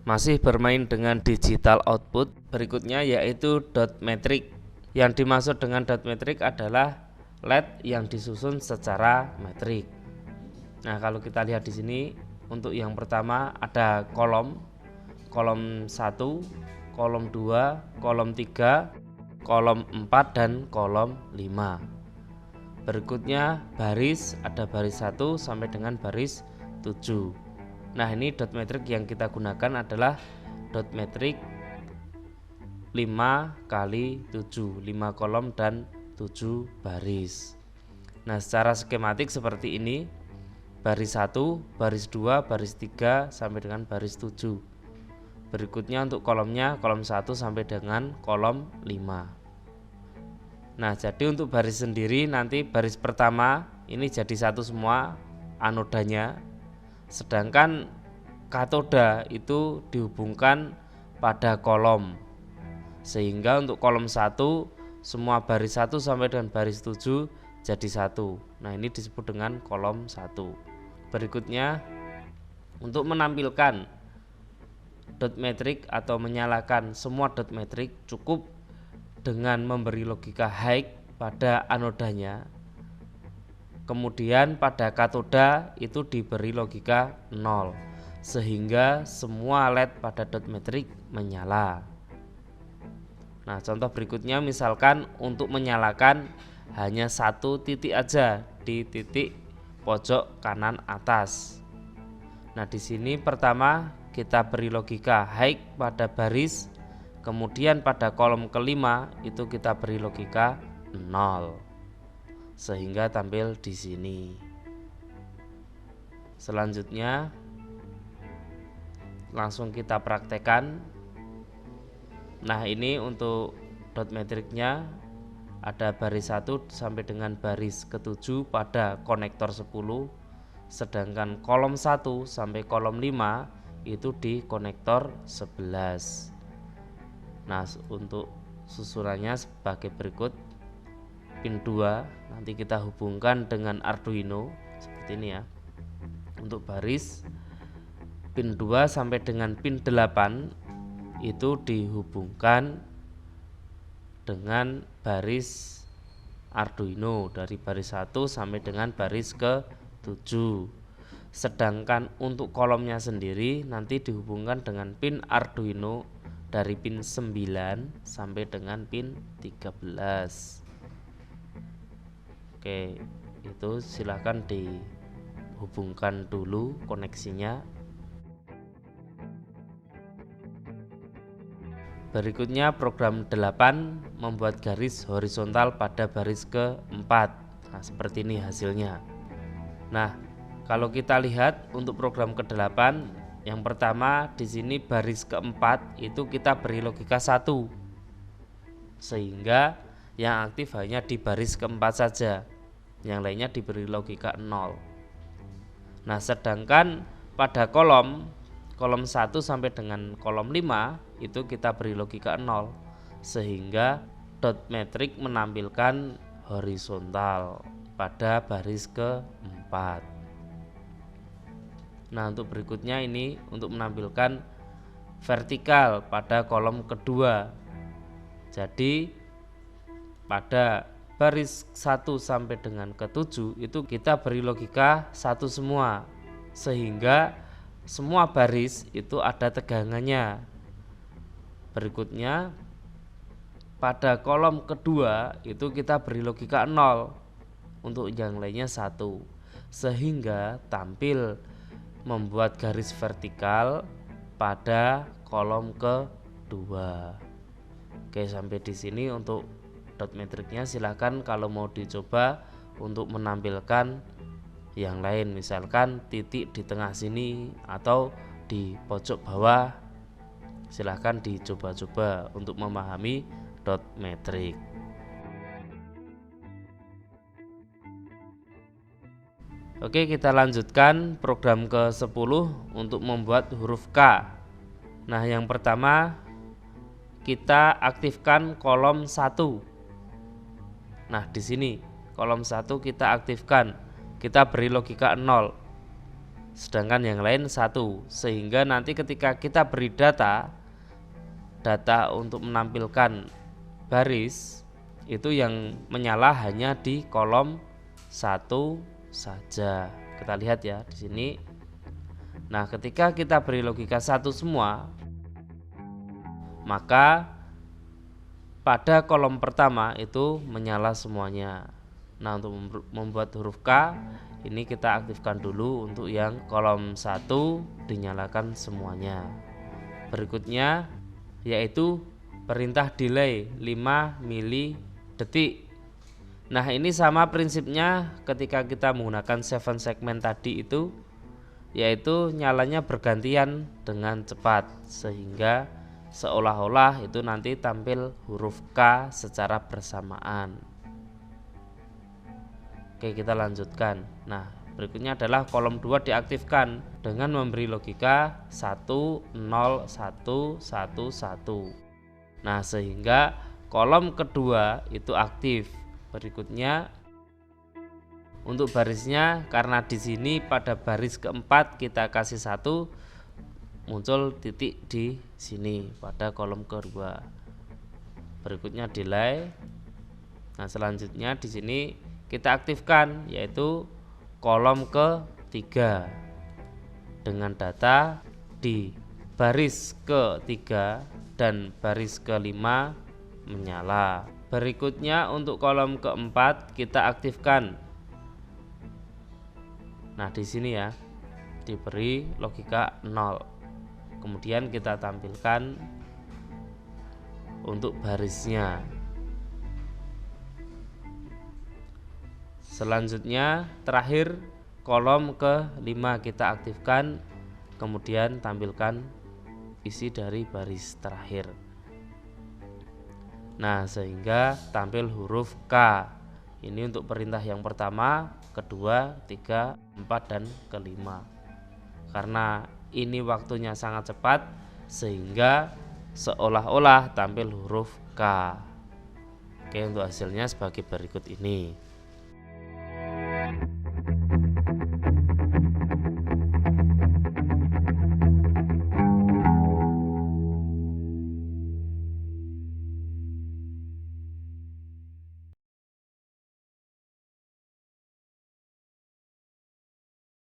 Masih bermain dengan digital output, berikutnya yaitu dot matrix. Yang dimaksud dengan dot matrix adalah LED yang disusun secara metrik. Nah, kalau kita lihat di sini, untuk yang pertama ada kolom 1, kolom 2, kolom 3, kolom 4 dan kolom 5. Berikutnya baris, ada baris 1 sampai dengan baris 7. Nah, ini dot matrix yang kita gunakan adalah dot matrix 5 kali 7, 5 kolom dan 7 baris. Nah, secara skematik seperti ini. Baris 1, baris 2, baris 3 sampai dengan baris 7. Berikutnya untuk kolomnya, kolom 1 sampai dengan kolom 5. Nah, jadi untuk baris sendiri nanti baris pertama ini jadi satu semua anodanya. Sedangkan katoda itu dihubungkan pada kolom. Sehingga untuk kolom 1 semua baris 1 sampai dengan baris 7 jadi 1. Nah, ini disebut dengan kolom 1. Berikutnya untuk menampilkan dot matrix atau menyalakan semua dot matrix cukup dengan memberi logika high pada anodanya. Kemudian pada katoda itu diberi logika 0 sehingga semua LED pada dot matrix menyala. Nah, contoh berikutnya misalkan untuk menyalakan hanya satu titik aja di titik pojok kanan atas. Nah, di sini pertama kita beri logika high pada baris, kemudian pada kolom kelima itu kita beri logika 0 sehingga tampil di sini. Selanjutnya langsung kita praktekkan. Nah, ini untuk dot matrixnya ada baris 1 sampai dengan baris ke-7 pada konektor 10, sedangkan kolom 1 sampai kolom 5 itu di konektor 11. Nah, untuk susunannya sebagai berikut. Pin 2 nanti kita hubungkan dengan Arduino seperti ini ya. Untuk baris pin 2 sampai dengan pin 8 itu dihubungkan dengan baris Arduino dari baris 1 sampai dengan baris ke-7. Sedangkan untuk kolomnya sendiri nanti dihubungkan dengan pin Arduino dari pin 9 sampai dengan pin 13. Oke, itu silahkan dihubungkan dulu koneksinya. Berikutnya program 8 membuat garis horizontal pada baris ke-4. Nah, seperti ini hasilnya. Nah, kalau kita lihat untuk program ke-8, yang pertama di sini baris ke-4 itu kita beri logika 1. Sehingga yang aktif hanya di baris ke-4 saja. Yang lainnya diberi logika 0. Nah, sedangkan pada kolom 1 sampai dengan kolom 5 itu kita beri logika 0 sehingga dot matrix menampilkan horizontal pada baris ke-4. Nah, untuk berikutnya ini untuk menampilkan vertikal pada kolom kedua. Jadi pada baris 1 sampai dengan ke-7 itu kita beri logika 1 semua sehingga semua baris itu ada tegangannya. Berikutnya pada kolom kedua itu kita beri logika 0, untuk yang lainnya 1 sehingga tampil membuat garis vertikal pada kolom kedua. Oke, sampai di sini untuk dot matrixnya. Silahkan kalau mau dicoba untuk menampilkan yang lain, misalkan titik di tengah sini atau di pojok bawah, silahkan dicoba-coba untuk memahami dot matrix. Oke, kita lanjutkan program ke-10 untuk membuat huruf K. Nah, yang pertama kita aktifkan kolom 1. Nah, di sini kolom 1 kita aktifkan, kita beri logika 0 sedangkan yang lain 1. Sehingga nanti ketika kita beri data untuk menampilkan baris, itu yang menyala hanya di kolom 1 saja. Kita lihat ya di sini. Nah, ketika kita beri logika 1 semua, maka pada kolom pertama itu menyala semuanya. Nah, untuk membuat huruf K ini kita aktifkan dulu untuk yang kolom 1 dinyalakan semuanya. Berikutnya yaitu perintah delay 5 mili detik. Nah, ini sama prinsipnya ketika kita menggunakan 7 segmen tadi itu, yaitu nyalanya bergantian dengan cepat sehingga seolah-olah itu nanti tampil huruf K secara bersamaan. Oke, kita lanjutkan. Nah, berikutnya adalah kolom 2 diaktifkan dengan memberi logika 1 0 1 1 1. Nah, sehingga kolom kedua itu aktif. Berikutnya untuk barisnya, karena di sini pada baris keempat kita kasih 1, muncul titik di sini pada kolom kedua. Berikutnya delay. Nah, selanjutnya di sini kita aktifkan yaitu kolom ketiga dengan data di baris ketiga dan baris kelima menyala. Berikutnya untuk kolom keempat kita aktifkan. Nah, di sini ya diberi logika 0. Kemudian kita tampilkan untuk barisnya. Selanjutnya terakhir kolom ke-5 kita aktifkan, kemudian tampilkan isi dari baris terakhir. Nah, sehingga tampil huruf K. Ini untuk perintah yang pertama, kedua, 3, 4, dan kelima. Karena ini waktunya sangat cepat sehingga seolah-olah tampil huruf K. Oke, untuk hasilnya sebagai berikut ini.